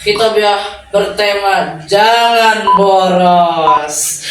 Kita bertema jangan boros.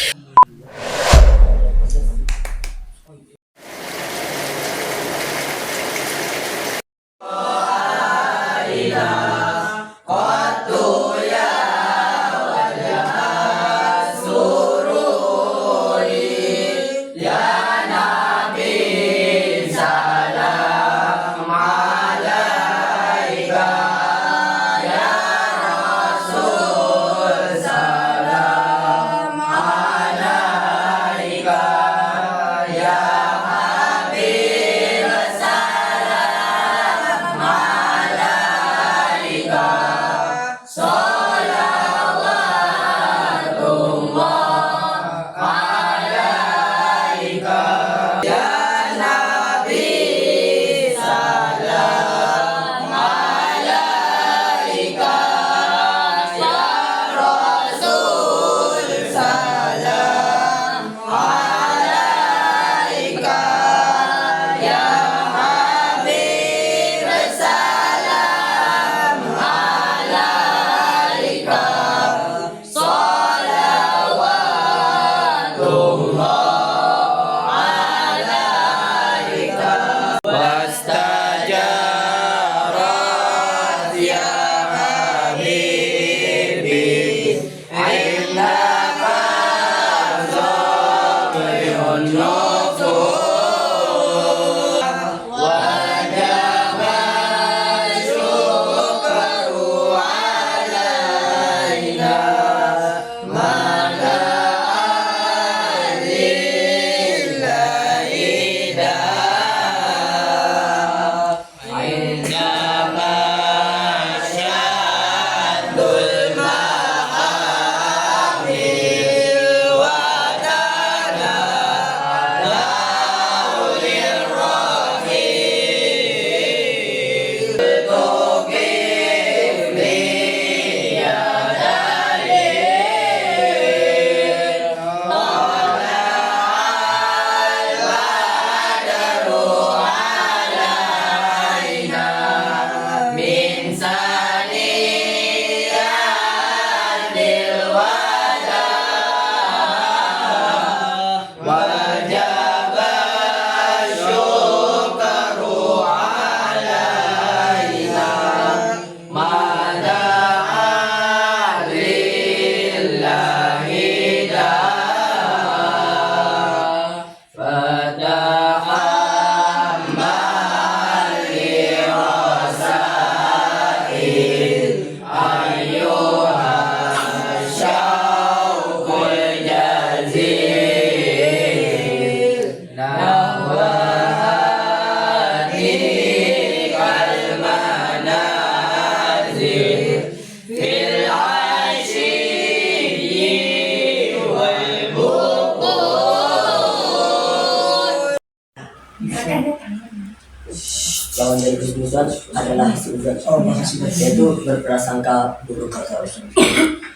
Lawan dari husnuzon adalah suudzon, yaitu berprasangka buruk.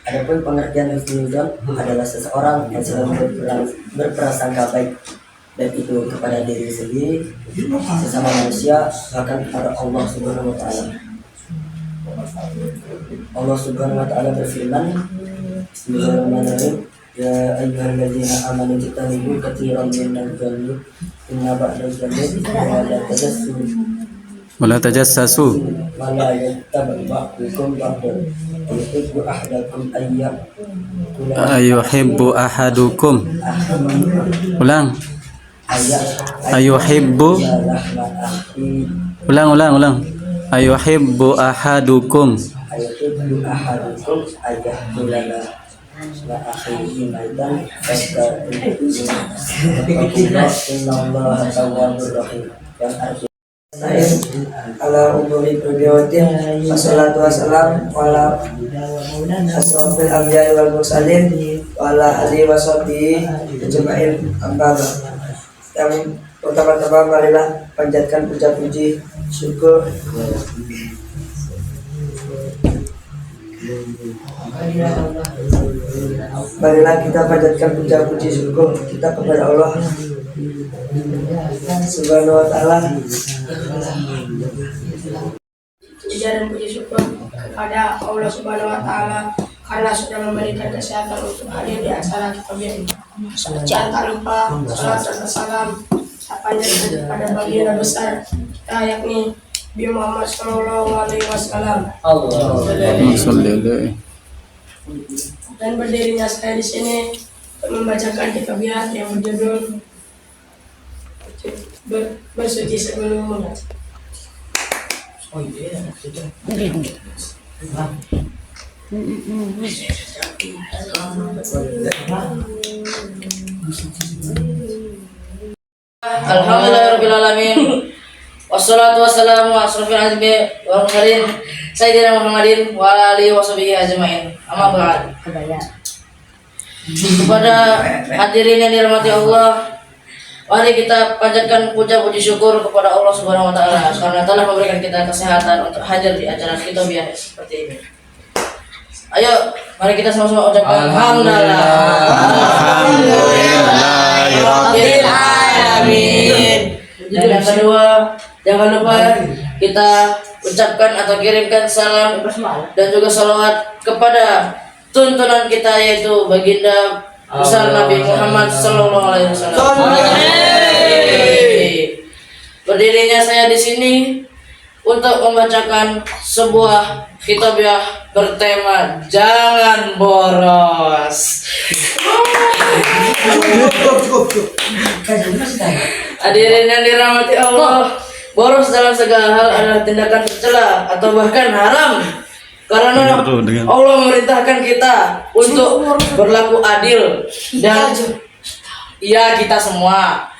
Adapun pengertian husnuzon adalah seseorang yang selalu berprasangka baik, baik itu kepada diri sendiri, sesama manusia, bahkan kepada Allah Subhanahu wa Ta'ala. Allah Subhanahu wa Ta'ala berfirman, Bismillahirrahmanirrahim, Ya ayyuhalladzina amanu ijtanibu katsiran minadh dhanni inna ba'dadh dhanni wala tajassasu wala yattabi' ba'dukum ba'dan yuhibbu ahadakum ayuhibbu ahadukum ulang ayuhibbu ulang ayuhibbu ahadukum ayyahulana la akhihi maidan innallaha tawwabur rahim. Yang artinya ala umuri perbiwatin wassalatu wassalam wala asrafil anbiya'i wal mursalin wala alihi washabihi ajma'in amma ba'd. Yang pertama-tama marilah panjatkan puja-puji syukur marilah kita panjatkan puja-puji syukur kita kepada Allah Subhanahu wa Ta'ala. Puja dan puji syukur kepada Allah Subhanahu wa taala karena sudah memberikan kesehatan untuk hadir di acara kita ini. Jangan lupa salat serta salam terpanjang pada baginda besar kita yakni Nabi Muhammad Sallallahu Alaihi Wasallam. Dan berdirinya saya di sini untuk membacakan kitabiat yang berjudul Bersuci Sebelum Membaca. Alhamdulillahirrahmanirrahim. Wassalatu wassalamu ala asrofil anbiya'i wal mursalin Sayyidina Muhammadin wa ala alihi washabihi ajma'in. Amma ba'd. Kepada hadirin yang dirahmati Allah, mari kita panjatkan puja puji syukur kepada Allah Subhanahu wa taala karena telah memberikan kita kesehatan untuk hadir di acara kita biar seperti ini. Ayo, mari kita sama-sama ucapkan Alhamdulillahirabbil alamin. Dan yang kedua, jangan lupa kita ucapkan atau kirimkan salam dan juga salawat kepada tuntunan kita yaitu baginda besar Nabi Muhammad Sallallahu Alaihi Wasallam. Berdirinya saya di sini untuk membacakan sebuah khitabiah bertema jangan boros. Hadirin yang dirahmati Allah, boros dalam segala hal adalah tindakan tercela atau bahkan haram. Karena Allah memerintahkan kita untuk berlaku adil dan ya kita semua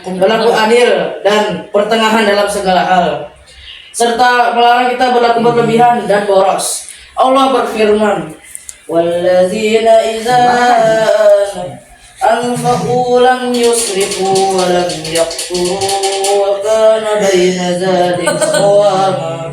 berlaku adil dan pertengahan dalam segala hal, serta melarang kita berlaku berlebihan dan boros. Allah berfirman, "Walladzina idza anfaqu lam yusrifu wa lam yaqturu wa kana baina dzalika qawama."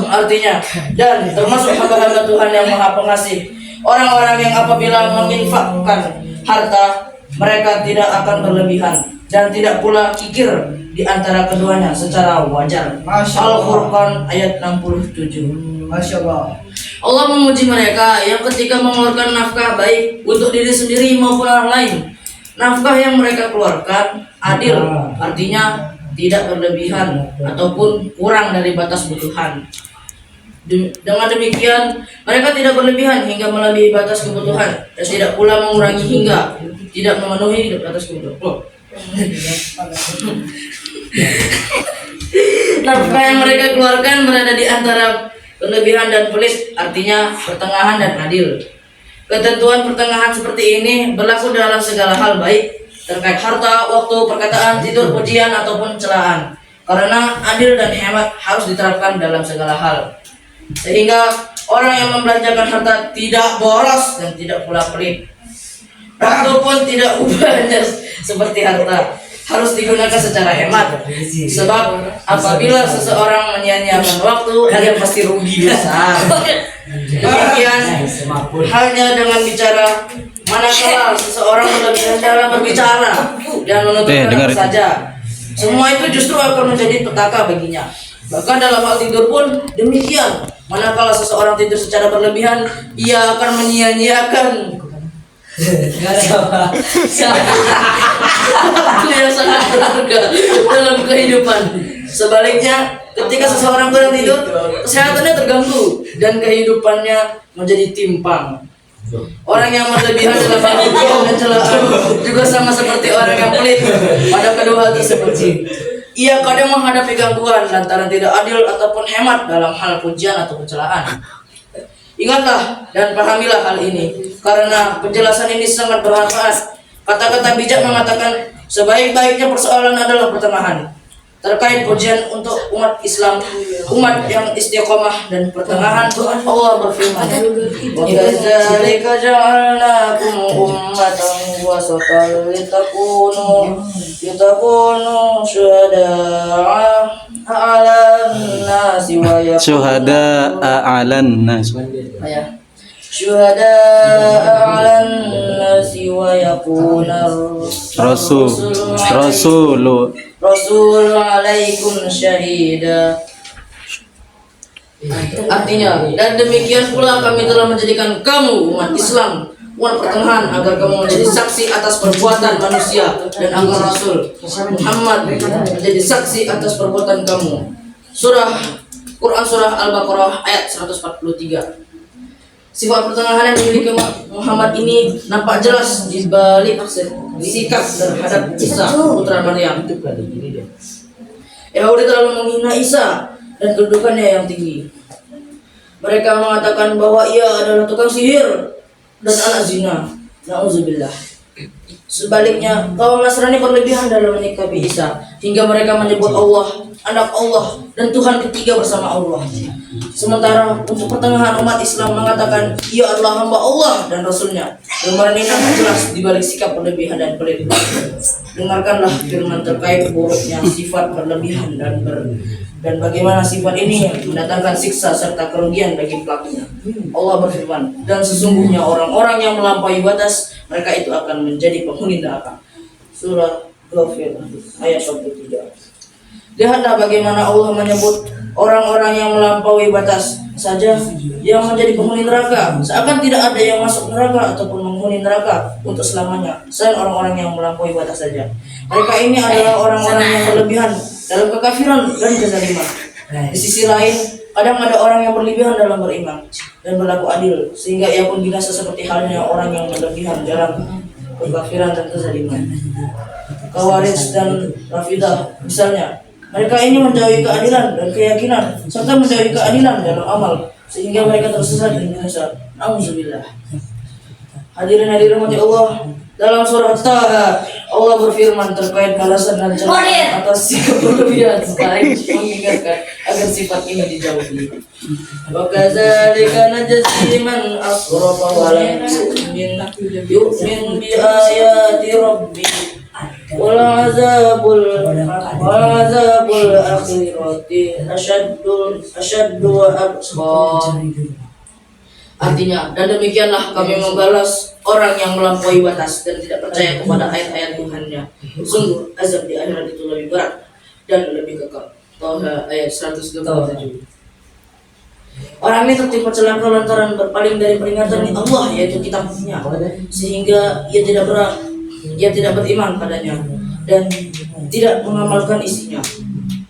Artinya, dan termasuk hamba-hamba Tuhan yang Maha Pengasih, orang-orang yang apabila menginfakkan harta, mereka tidak akan berlebihan dan tidak pula kikir di antara keduanya secara wajar. Al-Furqan ayat 67. Masya Allah. Allah memuji mereka yang ketika mengeluarkan nafkah baik untuk diri sendiri maupun orang lain, nafkah yang mereka keluarkan adil, artinya tidak berlebihan ataupun kurang dari batas kebutuhan. Dengan demikian, mereka tidak berlebihan hingga melebihi batas kebutuhan dan tidak pula mengurangi hingga tidak memenuhi batas kebutuhan. Nafkah yang mereka keluarkan berada di antara berlebihan dan pelit, artinya pertengahan dan adil. Ketentuan pertengahan seperti ini berlaku dalam segala hal baik terkait harta, waktu, perkataan, tidur, pujian ataupun celaan. Karena adil dan hemat harus diterapkan dalam segala hal. Sehingga orang yang membelanjakan harta tidak boros dan tidak pula pelit. Waktu pun tidak ubahnya seperti harta, harus digunakan secara hemat. Sebab apabila seseorang menyia-nyiakan waktu, dia pasti rugi besar. Demikian halnya dengan bicara, manakala seseorang berlebihan dalam berbicara dan menuturkan apa saja, semua itu justru akan menjadi petaka baginya. Bahkan dalam hal tidur pun demikian. Manakala seseorang tidur secara berlebihan, ia akan menyia-nyiakan waktu yang sangat berharga dalam kehidupan. Sebaliknya, ketika seseorang kurang tidur, kesehatannya terganggu dan kehidupannya menjadi timpang. Orang yang berlebihan dalam hal dan celaan juga sama seperti orang yang pelit pada kedua hal tersebut. Ia kadang menghadapi gangguan lantaran tidak adil ataupun hemat dalam hal pujian atau pencelaan. Ingatlah dan pahamilah hal ini, karena penjelasan ini sangat bermanfaat. Kata-kata bijak mengatakan sebaik-baiknya persoalan adalah pertengahan. Terkait pujian untuk umat Islam, umat yang istiqomah dan pertengahan, Allah berfirman, "Wa kadzalika ja'alnakum ummatan wasatan litakunu syuhada'a 'alan nasi wa yakunu Syuhada'a 'alan nas. syuhada'a 'alan nasi wa yakuna Rasul alaikum syahida." Artinya, dan demikian pula kami telah menjadikan kamu umat Islam, umat pertengahan, agar kamu menjadi saksi atas perbuatan manusia, dan agar Rasul Muhammad menjadi saksi atas perbuatan kamu. Quran Surah Al-Baqarah ayat 143. Sifat pertengahan yang dimiliki Muhammad ini nampak jelas di balik sikap terhadap Isa putra Maryam. Yahudi terlalu menghina Isa dan kedudukannya yang tinggi. Mereka mengatakan bahwa ia adalah tukang sihir dan anak zina. Nauzubillah. Sebaliknya, kaum Nasrani berlebihan dalam menyikapi Isa hingga mereka menyebut Allah, anak Allah, dan Tuhan ketiga bersama Allah. Sementara untuk pertengahan umat Islam mengatakan ia adalah hamba Allah dan Rasulnya. Gambaran ini nampak jelas di balik sikap berlebihan dan pelit. Dengarkanlah firman terkait buruknya sifat berlebihan dan bagaimana sifat ini mendatangkan siksa serta kerugian bagi pelakunya. Allah berfirman, dan sesungguhnya orang-orang yang melampaui batas, mereka itu akan menjadi penghuni neraka. Surah Ghafir ayat 23. Lihatlah bagaimana Allah menyebut orang-orang yang melampaui batas saja yang menjadi penghuni neraka, seakan tidak ada yang masuk neraka ataupun menghuni neraka untuk selamanya selain orang-orang yang melampaui batas saja. Mereka ini adalah orang-orang yang berlebihan dalam kekafiran dan kezaliman. Di sisi lain, kadang ada orang yang berlebihan dalam beriman dan berlaku adil, sehingga ia pun binasa seperti halnya orang yang berlebihan dalam kekafiran dan kezaliman. Khawarij dan Rafidah misalnya, mereka ini menjauhi keadilan dan keyakinan serta menjauhi keadilan dalam amal, sehingga mereka tersesat dan binasa. Nauzubillah. Hadirin mati Allah, dalam surah Taha Allah berfirman terkait balasan dan celaan atas sikap berlebihan selain mengingatkan agar sifat ini dijauhi. Wa kadzalika najzi man asrafa wa lam yu'min bi ayati rabbih wal azabul akhirati asyaddu wa abqar. Artinya, dan demikianlah kami membalas orang yang melampaui batas dan tidak percaya kepada ayat-ayat Tuhannya. Sungguh azab di akhirat itu lebih berat dan lebih kekal. Taha ayat 127. Orang ini tertimpa celaka lantaran berpaling dari peringatan Allah, yaitu kitabnya, sehingga ia tidak beriman padanya dan tidak mengamalkan isinya.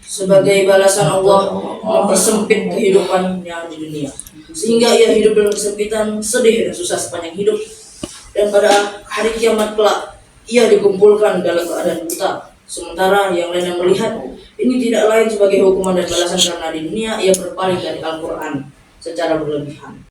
Sebagai balasan Allah mempersempit kehidupannya di dunia, sehingga ia hidup dalam kesempitan, sedih dan susah sepanjang hidup. Dan pada hari kiamat kelak, ia dikumpulkan dalam keadaan buta. Sementara yang lainnya melihat ini tidak lain sebagai hukuman dan balasan karena di dunia ia berpaling dari Al-Quran secara berlebihan.